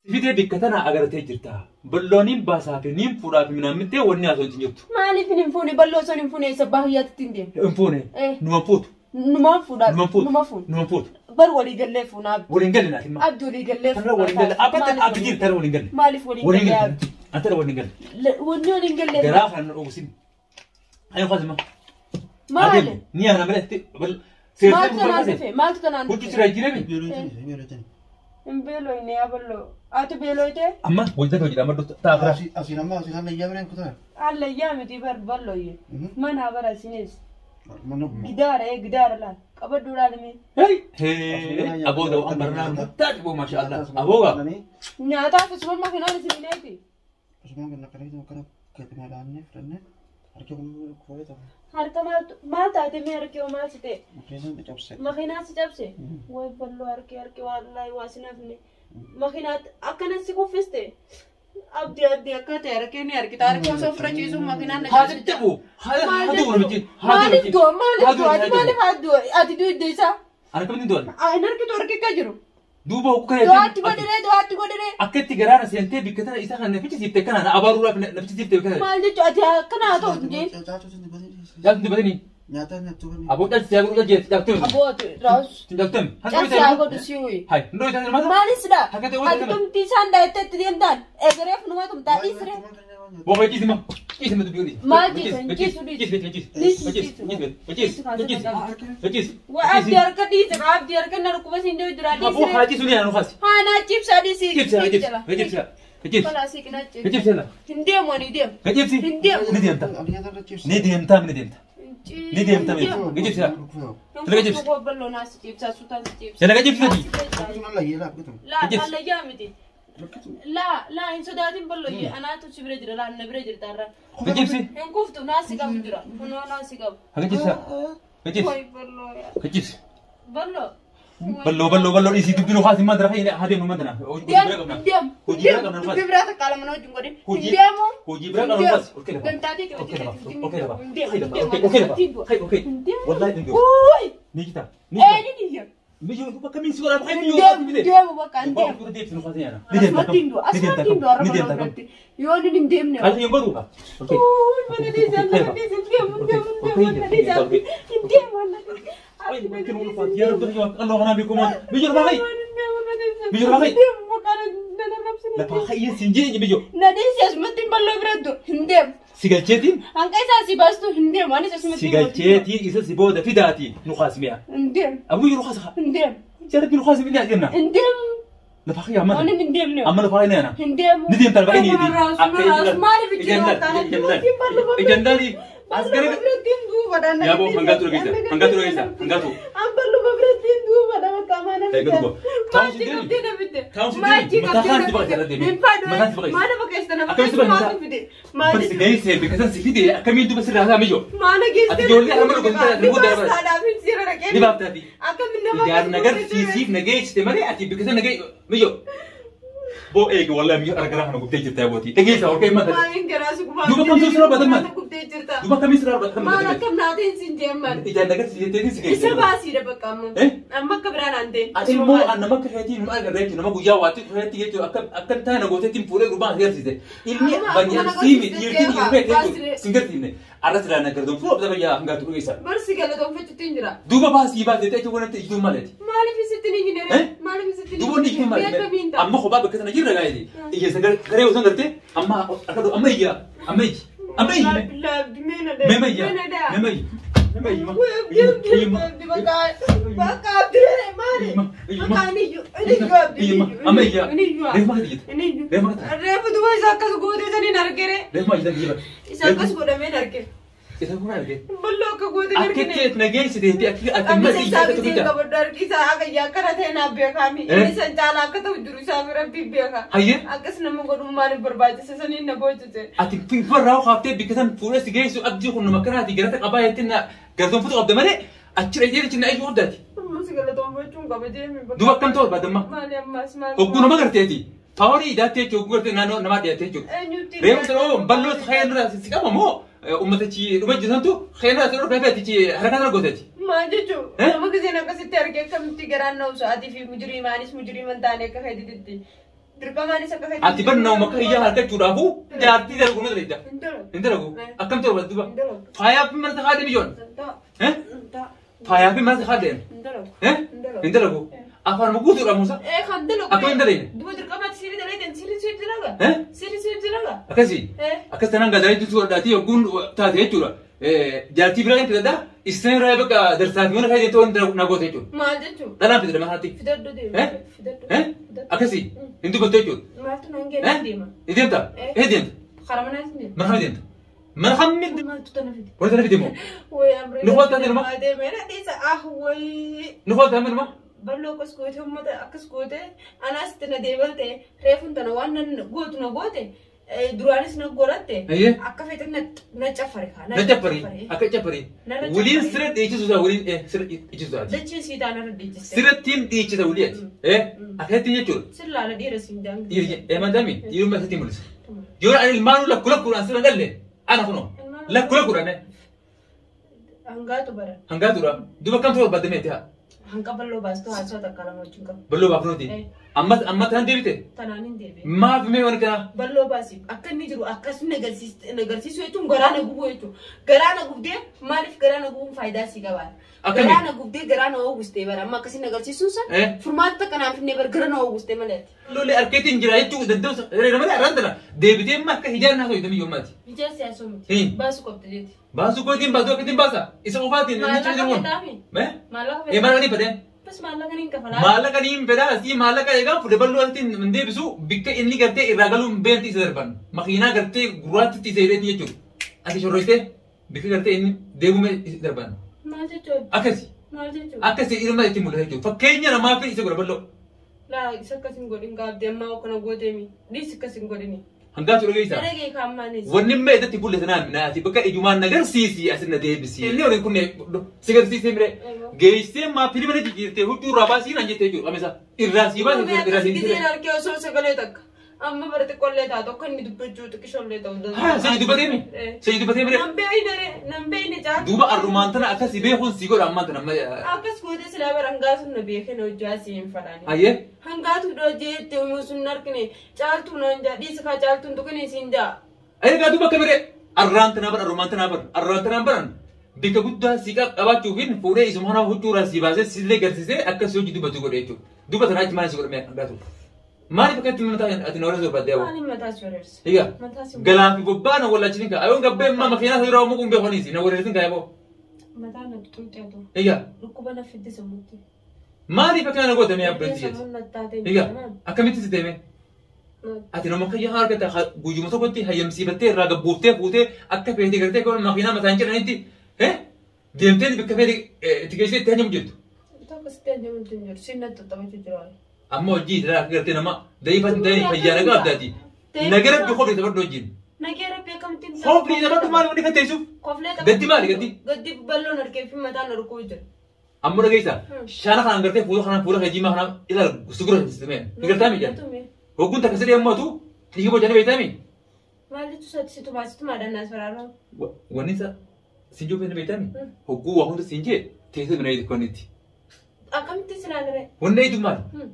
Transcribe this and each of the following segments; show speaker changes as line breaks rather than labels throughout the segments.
فيديو بكتنا أجرتي جرتا بلونين باسافي نيم فورا في منام متى ونيا سوي تنجبت
ما لي في نفوني بلو سو نفوني سباهيات تندم
نفوني نمفوت نمفوت
بر ولي قلفونا
ولين قلنا ما
عبد ولي قلف
ترى ولين قل أبدا أبدين ترى ولين قل
ما لي ولي قل
أنت ترى ولين قل
ولين قل
جراح أنا أقسم أيوة خازمة
ما لي
نيا أنا مريت بل
ما تكنا
كنت ترى جربي
بيلو إني أبلو أتو بيلو إيه
أما وجدت وجد أما تأخر
أسينا ما أسينا لا يامرين كتير
على أيام تبر بلو يه ما نابر أسينيس جدار لا كبر دورا لمي
هي أبو ده أمرنا تاجبو ما شاء الله أبوه
ناتا في سوبر ما كنا نسينيتي
سوبر ما كنا كريم وكنا كتير ما لاني فرنا أركيو كوي ترى
هركا ما تاتي مي أركيو ما سته ما خينا سجابسه وي بلو أركي والله واسنا فيني ما خينا أكنا سيكو فيسته أبدي أكتر أركيني أركي تارك ما سوفر جيزو ما خينا
هذا تبو هذا ورمتي
هذا أتي دو ديسا
أنا كم دول
أنا أركي كجرو
دوبا وكذا
دوات بدري
أكيد تجارنا سينتي بكتير إذا كان نفسي جبت كنا أنا أبارورا نفسي جبت كنا
ما لدي أتي كنا أتو جين
يا أنت بدني أبو ده سياقو ده جيت جاكتم
أبو راس
جاكتم
سياقو دسيوي
هاي نروح تاني ماذا
ما لسه
هكذا
أتوم تيسان دايت تدين دان أجرف نما توم تادي سره
بوكا جيسما جيسما تبيوني
ما جيس وأبدي أركض نركب بس إندو يدرالي
أبو حاجي سوني أنا خاص
أنا جيب سادي سي
جيب
خلاص كنا
جيب سلا
هنديم ونديم
جيب سي نديم تا نديم تا جيب سلا تلا جيب
هو بلو ناس جيب ساسوتان جيب
سلا جيب سلا
لا يامدي لا إن سوداتين بلو أنا تشبرجر لا نبرجر ترى
جيب سي
إن كفتو ناسي كم جرا هنو ناسي كم
جيب سلا جيب جيب بلو إيش تبينه خاص ما درا هذه ما درا
ديم برا تكلم منو جنوري
ديم برا كلام خاص أوكي والله تنجو نيجتا ميجو بكم من سؤال بخير ميجو
ديم بكان
ديم ديم سنو خاصين أنا
نديم يوني نديم نه
هذا ينبغوا أوكي ممكن نقول فات يا رب الله أنا بكم بيجوا باقي لا باقي سنجي بيجو
ندي سياسمتين بالله بردو هندم
سيجاتين
أنك إذا سيباستو هندم أنا سياسمتين
سيجاتين إذا سيبودا في داتي نخاس ميا
هندم
أبو يروح خاصها
هندم
جرب نخاس ميا جنا
هندم
لا باقي أما
أنا هندم
أما لا باقي أنا
هندم
نديم ترى باقي نديم
مالي بيجي
إجندالي أسكري يا أبو هنگاتو رجيسا هنگاتو
أمبلو ببرتين دو بنا مكامانا
بس جايس هي بكذا سفيدي أكمل دو بس الرهلا ميجو أتجولي أنا مرة كنت نقول ده دي بابتدي إذا نجار سيف نجيش تمري أتي بكذا نجي ميجو بو إيه والله ميجو أرجع أنا قلت جرت أبوتي نجيش أو كي ما دوبا كم سوسرا بدل ما دوبا كم سوسرا بدل ما
ما كم نادين سنجيمان
إذا نجار سيف تيجي
إسا باسي ده بكامن أما كبران عندين
المو أنا ما كهتي ما أقدر ما بقول يا واتي كهتي يجوا أكن تانا قلت تيم فوري ربع غير سيده ilmi banyak sih yurtin yurbe singgir tine aras rana kerdom pro abda ya enggak tuh isa
bersih kalau dong fetu tinjra
duba pas iba dete itu kan itu malet
mali visitin ini nere mali visitin
duba nih itu malet amma khoba bekas najir raga ini iya segar kare usan ngerti amma akadu amma iya mema iya قردون فتو قبض مالي أتشري ديري كنا أي ورداتي دوبا كم تول بعد ما وقونا ما قرتيتي فوري داتي جو قرتي نانو نما داتي جو ريم ترو بلو خير راس سكما مو أمتي ربع جزانتو خير راس رو بيبي تيجي حركات رو قدتي
ما جيتو ما كزينا كسيت أرجع كم تيجران نوسو عادي في مجرم أنيس مجرم تاني كهدي Dirqamaan isa kakati.
Ati barnaa maka iyyaa harkachuudhaafu jaartii darbu mata leedda. Hin dalagu. Akkam ta'u bas duba. Faayaa fi mana haadha biyyoon. Faayaa fi mana haadha. Hin dalagu. Afaan guutuudha Musa.
Kan dalagu.
Akkam hin dalagne.
Duba dirqamaatti sirrii dalagne sirrii dalaga. Sirrii dalaga.
Akkasii. Akkas tanaan gaazaalee tuutuudhaatii yogguun taate jechuudha. Jaartii biraa hin fidadhaa. Isaan irraa bakka darsaati mana fayyadee ta'uu na goota jechuudha.
Maal jechuudha?
Dhalaan fidadha mana haati.
Fidadhu deema. Fidadhu.
Akkasii hin dubbattu jechuudha.
Maaltu naan geenye deema.
Ni deemta? Deemta.
Karaa manaa isin deema.
Mana hammi deemta. Mana hammi.
Maaltu tana fide?
Wanta tana fide moo?
Wayii amree.
Nu footaa deema.
Deemee na dhiisa wayii.
Nu footaa deema.
Ballo akkas goote uummata akkas goote anaas itti na deebalte reefuun tana waan gootu na goote duraanis na godhatte akka feete na caffare kaa.
Na caffare akka caffare. Waliin sirra dhiichisuudha waliin sirra dhiichisuudha.
Dachii sii taana irra dhiichiste.
Sirrattiin dhiichisa waliiti. Akkatti jechuudha.
Sillaala dhiira siin daangi.
Mandami dhiirummaa isatti mul'isa. Yoo ani ilmaanuu lakkuudhaan sirra galle ana kunoo lakkuudhaan.
Hangaatu bara.
Hangaatuudha. Duba kam ta'uu barbaadamee haa.
Hanga ballo baastu haasawaa takka lama wajjin qabu.
Ballo baafnuuti. Amma tanaan deebite.
Tanaan hin deebi'e.
Maaf mee waan kana.
Ballo baasiif akka inni jiru akkas nagarsiisu jechuun garaa na gubuu jechuun garaa na gubdee maaliif garaa na gubuun faayidaa sii qabaata. Garaa na gubdee garaa na oogustee bara amma akkasii nagarsiisuun san furmaata takka naaf hin bara gara na oogustee malee.
Lollee harkeetiin jira jechuun danda'u reera malee arrantana deebitee amma akka hijaan naa ta'u yoo maati.
Hijaan siyaasoo miti. Baasuu qabdi jeeti.
Baasuu kootiin baasuu akkamiin baasa? Isa qofaatiin
namni cina jiru. Maallaqa
fedhe.
Bas maallaqa niin kafalaa.
Maallaqa niin fedhaa asii maallaqa eegaa fuudhee bal'oo asitiin hin deebisu bikka inni gartee irraa galuun beelti isa darban. Makiinaa gartee gurraatti isa hidheeti jechuudha. Ati shorroytee bikka gartee inni deemume isa darban.
Maal jechuudha?
Akkasi.
Maal jechuudha?
Akkasi ilma itti mul'ata jechuudha. Fakkeenya namaa fi isa godha bal'oo.
Laa isa akkasin godhin gaabdee ammaa akkana gooteemi. Dhiis akkasin godhini.
Hangaatu dhageessaa.
Dhagee kaamaanis.
Wanni mee itti bullate naan naati bakka ijumaan nagarsiisi asin na deebisi. Inni waliin kun si garsiisee mire geessee maa filima na jijjiirtee huccuu irraa baasii naan jettee jechuudha amisa irraa sii baasii irraa sii
giseen argee osoo sagalee takka amma bara xiqqoollee taatu akka inni dubbachuu xiqqishoollee ta'uu danda'a.
Haa sadi dubbateemi. Sadi dubbatee mire.
Nan beeyne caalaa.
Duuba arrumaan tana akkasi beekuun sii godha ammaan tana.
Akkas gootee silaa bara hangaatuun na beekee hojii asii hin fadhaani.
Ayyee.
Hangaatu dhoojee itti uumuu sun argine caaltuu naan jaa dhiisa kaa caaltuun tuqanii siin jaa.
Egaa duuba kamire arraan tanaa bara arrumaan tanaa bara arraan tanaa baran bikka guddaa sii qabaachuufin fuudhee isuma kanaa huccuu irraa sii baasee sillee garsiisee akkas hojii dubbatu godhe jechuudha. Duuba tanaa achi maal si godhamee hangaatu. Maaliif akka itti mataa ati na warra sorbadde yaaboo?
Maaliif mataa si wareersa?
Egaa galaan fi bobbaa na wallaachisin kaa ayoon gabbee ammaa makiinaa irraa uumuu kun beekoniisi na warreersin kaa yaaboo?
Mataa na tuuteetu.
Egaa
dhukkuba na fiddi sammuutti.
maaliif akka na gootamee abbeetti jeeti? Egaa akkamitti si deemee? Ati nama kayyaa harkata guyyuma tokkotti hayyamsiifattee irraa gabbuuftee fuutee akka feetee gartee kan makiinaa mataa hin jedhanitti deemtee bakka feetee itti geessee itti hajjamu jirtu.
Akkasitti hajjamu hin jiru sinna tattaafachuu jira.
Amma hojii irraa gartee nama da'iifatti ta'ee fayyaa nagaa abdaati. Nagara bi kofi sabaddo wajjin.
Nagara bi akkamtiin
kofi sabaddo maali wani kan teessuuf? Gaddi maali gaddi?
Gaddi balloon harkee fi mataan harkuu jira.
Amma dhageessa shaana kanaan gartee fuula hajjiimaa kanaan ilaala sugura sistemee. Nigartaa miidhaan. Hogguun takka sadii ammoo tu dhiiga bojjanii beektaami.
Maal jechuun situmaa dannaas faraaroo.
Wanni isa sinjoo beektaami. Hogguu waa hunda sinjee teessoo bina eedu konitti.
Akkamitti silaalaree?
Wanni eedu maali?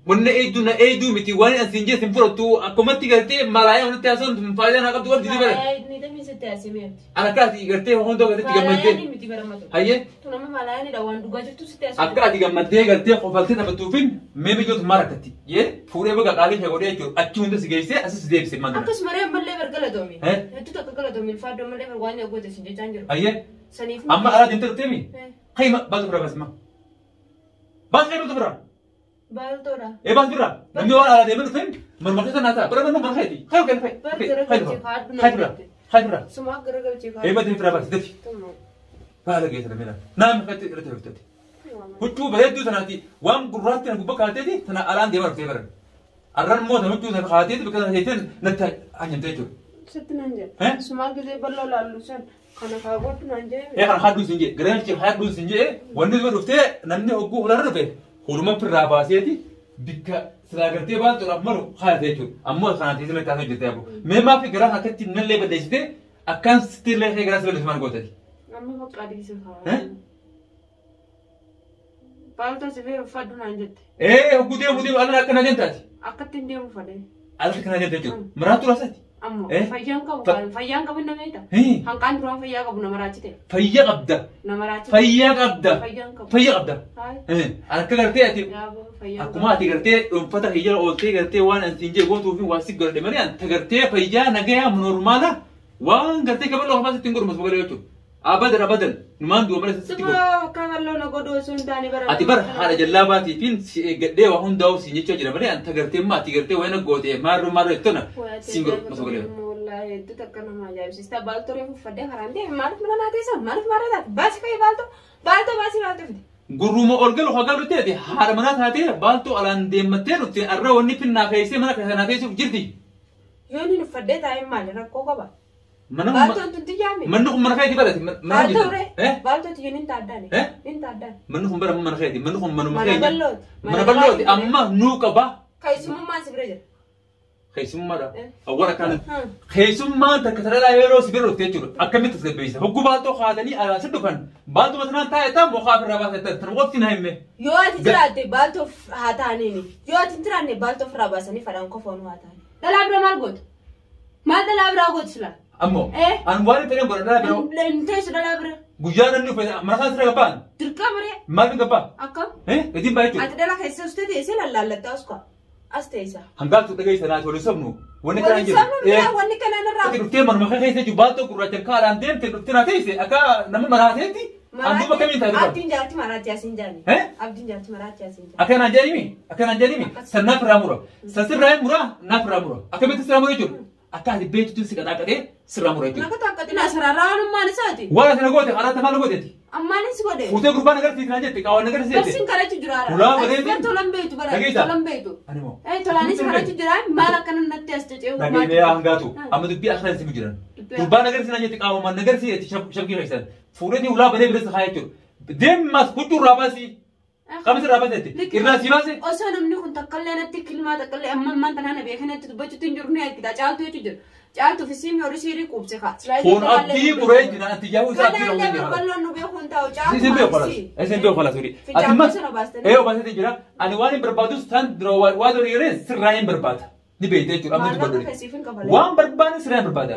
Wanni eedu na eedu miti waan as sinjee sin fudhattu akkumatti gartee malaayaa walitti haasawuun faayidaa naa qabdu walitti dibara.
Ni dammi sitti haasimeef.
Akkaati gartee hunda walitti gammaddee.
Malaayaa miti baramatu.
Hayyee.
Tu nama malaayaa ni dhawaan dhugaa jirtu sitti haasimeef.
Akkaati gammaddee gartee qofaltee taphattuufin mee biyyootu maal akkatti. Yee fuudhee baga qaalee ishee godhee jechuudha achi hunda si geessee asis deebisee maal.
Akkasuma ree mallee bargalatoomi. Hedduu takka galatoomi ilfaadoo mallee barwaanii agoote sin jechaan jiru.
Hayyee. Amma alaa deemtee dhufteemi. Hayyima baatu bira basma. Baatu deemtu bira.
Baaltoodha.
Baatu bira. Namni waan alaa deemee dhufeen marmarkeessa naa ta'a. Bira manuu mana hayti. Hayo kenna fayi. Hayi bira. Hayi bira.
Sumaa garagalchee kaadhu.
Baatu bira baatu defi. Baala geessa namni laa. Naamni fayyatti irratti hirkatti. Huccuu bareedduu tanaati waan gurraatti na gubba kaateeti tana alaan deemaa dhuftee baran. Arraan immoo tana huccuu tana kaateeti bakka tana teeteen natti hanyamtee jechuudha.
Sitti nan jedhe. Sumaa gisee bal'oo laallu san kana kaawwadhu nan jedhe.
Kana haadduun sin jedhe garaachi haadduun sin jedhe wanni dura dhuftee namni hogguu hularra dhufe huluma firraa baaseeti bikka silaa gartee baaltuudhaaf malu haadha jechuudha. Ammoo kanaan teessuma itti haasoo hojjettee yaaboo. Mee maafi garaa akkatti nallee balleessitee akkaan sittillee garaa si balleessu maal gootati.
Amma bakka adiisin kaawwadhu. بالتو سفير فدنا عندك
إيه هو أنا كنا جنتاتي
أكتر ديم فدي
أنا كنا جنتاتي مراتو راساتي
أمو
إيه؟
فيان كابو نميتا
إيه
هنكان درا فيان كابو نمراتي
فيا قبدا
نمراتي
فيا قبدا فيا قبدا
هاي
إيه أنا كقرتي أتي
يابو فيان
أكو ما تقرتي فتح هي أولتي قرتي وان أنتينجي وان توفي واسيق قرتي مري أنت قرتي فيا نجاها من نورمالا وان قرتي قبل لو ما ستنقر مسبوق ليوتو أبدا نمان دو مرة ستنقر
كان لو نقدو سنتاني برا
أتبر هذا جلاباتي فين قديه وهم داو سينيتشو جرا مري أنت قرتي ما تقرتي وين قوتي مارو يتونا سينقر مسبوق ليوتو
والله تتكلم ما جاي بس بالتو ريفو فدي خراندي ما ناتيسا ما مرة بس كي بالتو بس
Guruma orgel hogal ruteti harmanat hati balto alan demate rutti arra wonni pinna kayse mana kayse na kayse jirti
yoni no fadde tay mal rakko ko ba
mana
balto tunti jami
mannu mana kayse balati
balto re balto ti nin taddani nin taddan
mannu bara mana kayse mannu mana balloti amma nuka ba
kayse mumma sibreje
خيسوم مرة أولا كان خيسوم ما تكتر لا يروس بيرو تيجور أكمل تسبيسه هو بالتو خادني على سدو كان بالتو مثلا تا مخابر رابط تروق تنايم
يو أتجرى بالتو هاتانيني يو أتجرى بالتو فراباسني فرانكو فونو هاتاني دلابرا مالغود ما دلابرا غود سلا
أمو أنا واري تاني برا دلابرا
لنتيس دلابرا
بوجانا نيو فيا مرخان سرقة بان
تركامري
ما بينقبا
أكم
إدين بايتو
أتدلا خيسة أستدي إسلا لا لا تاسكو أستيسا
هنقال تدقي سنة ولا سبنو
وني كان أنا
تكتير من مخي خيسة جبالتو كرة تكال عندهم تكتير تيسة أكا نم مراتي عندو بكمين تاريخ
أبدين جاتي مراتي أسنجاني أبدين جاتي مراتي أسنجاني
أكان أنجاني سنة فرامورا سنة فرامورا نفرامورا أكمل تسرامورا يجور أكاد بيت تنسي كذا كذا سرامورا يجور
نكتة كذا سراران ما نساتي
ولا سنقولي أنا تمام قولي
أما نسقولي
وتو قربان نقدر تيجي كأو نقدر سيجي
بس إن كارت جرارة
ولا بدي
تولم بيتو برا تولم بيتو أي تولاني سكارت جرارة ما لك أنا نتيستي أو
ما نقدر أنغاتو أما تبي آخر سيجي جران قربان نقدر سيجي كأو ما نقدر سيجي شبكي خيسان فورني ولا بدي بس خايتو دم ما سكوتو راباسي خمس راباسي إرنا سيباسي
أصلا مني كنت أكلم أنت كلمة أكلم أما ما تنانا بيخنا تبجت تنجرني كذا جالتو يتجر جالتو في سيم يوريسيري كوبسي خا
فون أبدي بريج أنا تجاوز أبدي
لو بيجي بلون نو بيخون تاو جالتو
سيم خلاص سوري أتما إيه وبس تجرا أنا واني بربادو ستان درو وادو ريرس سراين برباد نبي تجرا أما تبادو وان برباد سراين برباد